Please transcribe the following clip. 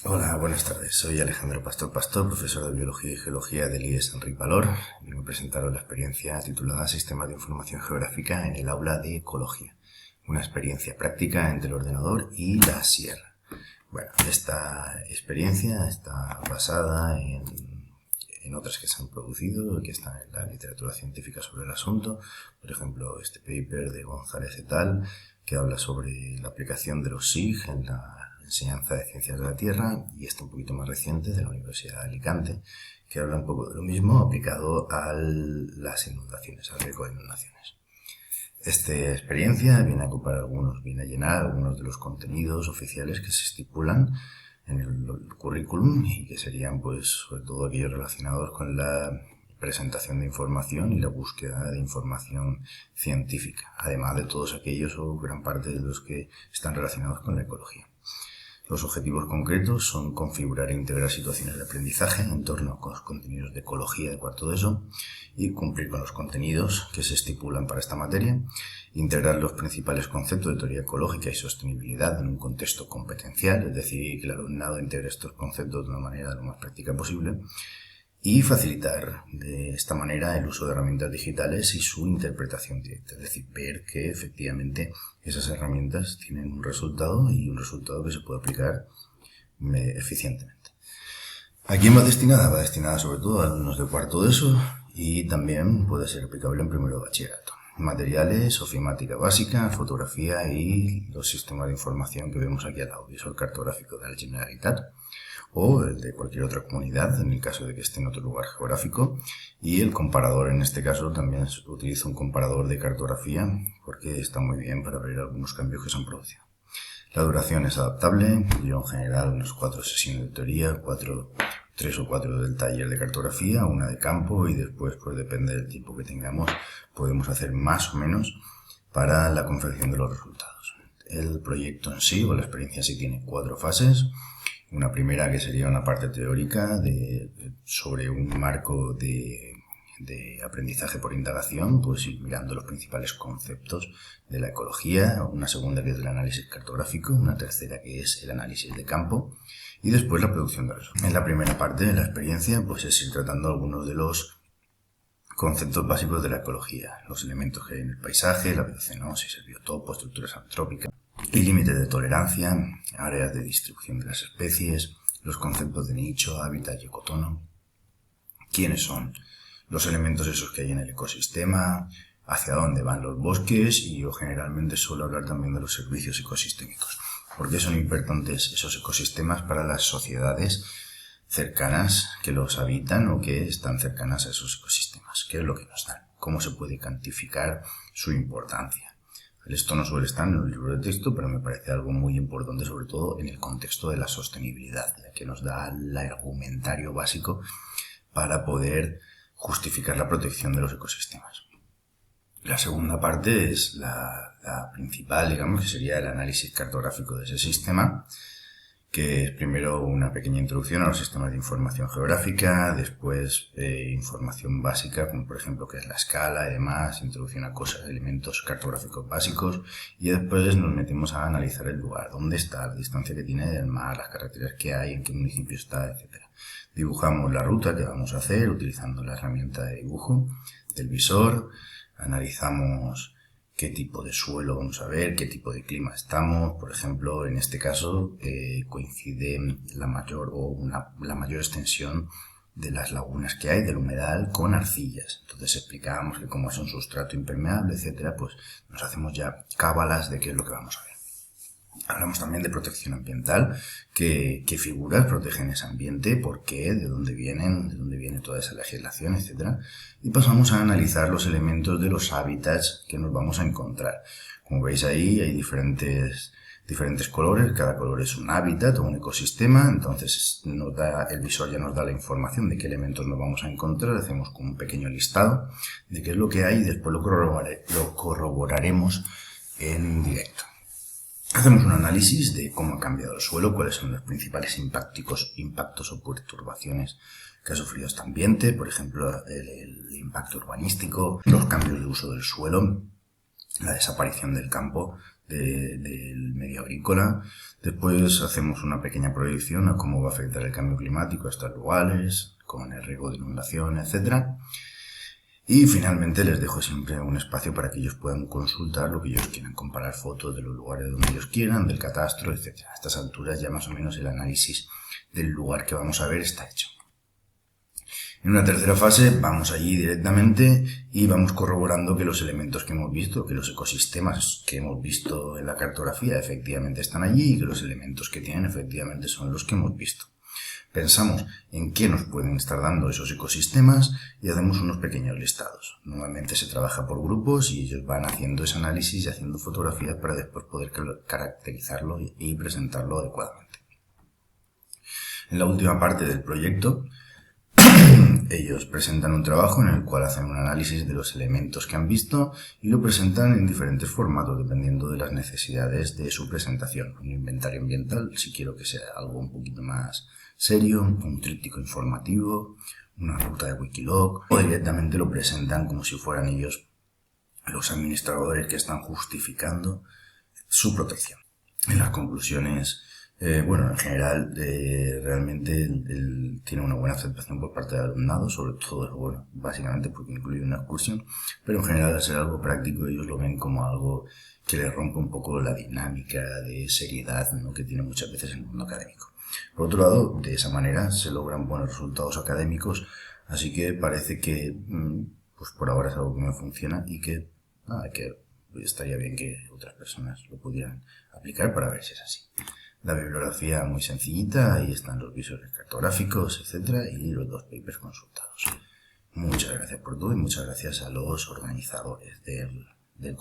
Hola, buenas tardes. Soy Alejandro Pastor, profesor de Biología y Geología del IES Enric Valor, y me presentaron la experiencia titulada Sistemas de Información Geográfica en el aula de Ecología, una experiencia práctica entre el ordenador y la sierra. Bueno, esta experiencia está basada en otras que se han producido, que están en la literatura científica sobre el asunto. Por ejemplo, este paper de González et al, que habla sobre la aplicación de los SIG en la enseñanza de ciencias de la Tierra, y este un poquito más reciente de la Universidad de Alicante, que habla un poco de lo mismo aplicado a las inundaciones, al riesgo de inundaciones. Esta experiencia viene a llenar algunos de los contenidos oficiales que se estipulan en el currículum y que serían, pues, sobre todo aquellos relacionados con la presentación de información y la búsqueda de información científica, además de todos aquellos o gran parte de los que están relacionados con la ecología. Los objetivos concretos son configurar e integrar situaciones de aprendizaje en torno a los contenidos de ecología de cuarto de ESO y cumplir con los contenidos que se estipulan para esta materia, integrar los principales conceptos de teoría ecológica y sostenibilidad en un contexto competencial, es decir, que el alumnado integre estos conceptos de una manera lo más práctica posible, y facilitar de esta manera el uso de herramientas digitales y su interpretación directa, es decir, ver que efectivamente esas herramientas tienen un resultado y un resultado que se puede aplicar eficientemente. ¿A quién va destinada? Va destinada sobre todo a alumnos de cuarto de ESO y también puede ser aplicable en primero de bachillerato. Materiales, ofimática básica, fotografía y los sistemas de información que vemos aquí al lado, visor cartográfico de la Generalitat o el de cualquier otra comunidad, en el caso de que esté en otro lugar geográfico, y el comparador, en este caso también utilizo un comparador de cartografía porque está muy bien para ver algunos cambios que se han producido. La duración es adaptable, yo en general unas 4 sesiones de teoría, 3 o 4 del taller de cartografía, una de campo, y después, pues depende del tiempo que tengamos, podemos hacer más o menos para la confección de los resultados. El proyecto en sí, o la experiencia sí, tiene 4 fases. Una primera que sería una parte teórica sobre un marco de aprendizaje por indagación, pues ir mirando los principales conceptos de la ecología, una segunda que es el análisis cartográfico, una tercera que es el análisis de campo y después la producción de resultados. En la primera parte de la experiencia pues es ir tratando algunos de los conceptos básicos de la ecología, los elementos que hay en el paisaje, la biocenosis, el biotopo, estructuras antrópicas y límites de tolerancia, áreas de distribución de las especies, los conceptos de nicho, hábitat y ecotono, quiénes son los elementos esos que hay en el ecosistema, hacia dónde van los bosques, y yo generalmente suelo hablar también de los servicios ecosistémicos. ¿Por qué son importantes esos ecosistemas para las sociedades cercanas que los habitan o que están cercanas a esos ecosistemas? ¿Qué es lo que nos dan? ¿Cómo se puede cuantificar su importancia? Esto no suele estar en los libros de texto, pero me parece algo muy importante, sobre todo en el contexto de la sostenibilidad, ya que nos da el argumentario básico para poder justificar la protección de los ecosistemas. La segunda parte es la principal, digamos, que sería el análisis cartográfico de ese sistema, que es primero una pequeña introducción a los sistemas de información geográfica, después información básica, como por ejemplo qué es la escala y demás, introducción a cosas, elementos cartográficos básicos, y después nos metemos a analizar el lugar, dónde está, la distancia que tiene del mar, las carreteras que hay, en qué municipio está, etc. Dibujamos la ruta que vamos a hacer utilizando la herramienta de dibujo del visor, analizamos qué tipo de suelo vamos a ver, qué tipo de clima estamos. Por ejemplo, en este caso coincide la mayor extensión de las lagunas que hay, del humedal, con arcillas. Entonces explicábamos que como es un sustrato impermeable, etcétera, pues nos hacemos ya cábalas de qué es lo que vamos a ver. Hablamos también de protección ambiental, qué figuras protegen ese ambiente, por qué, de dónde viene toda esa legislación, etc. Y pasamos a analizar los elementos de los hábitats que nos vamos a encontrar. Como veis ahí hay diferentes colores, cada color es un hábitat o un ecosistema, entonces el visor ya nos da la información de qué elementos nos vamos a encontrar, hacemos como un pequeño listado de qué es lo que hay y después lo corroboraremos en directo. Hacemos un análisis de cómo ha cambiado el suelo, cuáles son los principales impactos o perturbaciones que ha sufrido este ambiente, por ejemplo, el impacto urbanístico, los cambios de uso del suelo, la desaparición del campo, del medio agrícola. Después hacemos una pequeña proyección a cómo va a afectar el cambio climático a estos lugares, con el riesgo de inundación, etc. Y finalmente les dejo siempre un espacio para que ellos puedan consultar lo que ellos quieran, comparar fotos de los lugares donde ellos quieran, del catastro, etc. A estas alturas ya más o menos el análisis del lugar que vamos a ver está hecho. En una tercera fase vamos allí directamente y vamos corroborando que los elementos que hemos visto, que los ecosistemas que hemos visto en la cartografía efectivamente están allí y que los elementos que tienen efectivamente son los que hemos visto. Pensamos en qué nos pueden estar dando esos ecosistemas y hacemos unos pequeños listados. Normalmente se trabaja por grupos y ellos van haciendo ese análisis y haciendo fotografías para después poder caracterizarlo y presentarlo adecuadamente. En la última parte del proyecto, ellos presentan un trabajo en el cual hacen un análisis de los elementos que han visto y lo presentan en diferentes formatos dependiendo de las necesidades de su presentación. Un inventario ambiental, si quiero que sea algo un poquito más serio, un tríptico informativo, una ruta de Wikilog, o directamente lo presentan como si fueran ellos los administradores que están justificando su protección. En las conclusiones, en general, realmente tiene una buena aceptación por parte del alumnado, sobre todo, básicamente porque incluye una excursión, pero en general, al ser algo práctico, ellos lo ven como algo que les rompe un poco la dinámica de seriedad, ¿no?, que tiene muchas veces en el mundo académico. Por otro lado, de esa manera se logran buenos resultados académicos, así que parece que, pues por ahora es algo que me funciona y que estaría bien que otras personas lo pudieran aplicar para ver si es así. La bibliografía muy sencillita, ahí están los visores cartográficos, etc. y los 2 papers consultados. Muchas gracias por todo y muchas gracias a los organizadores del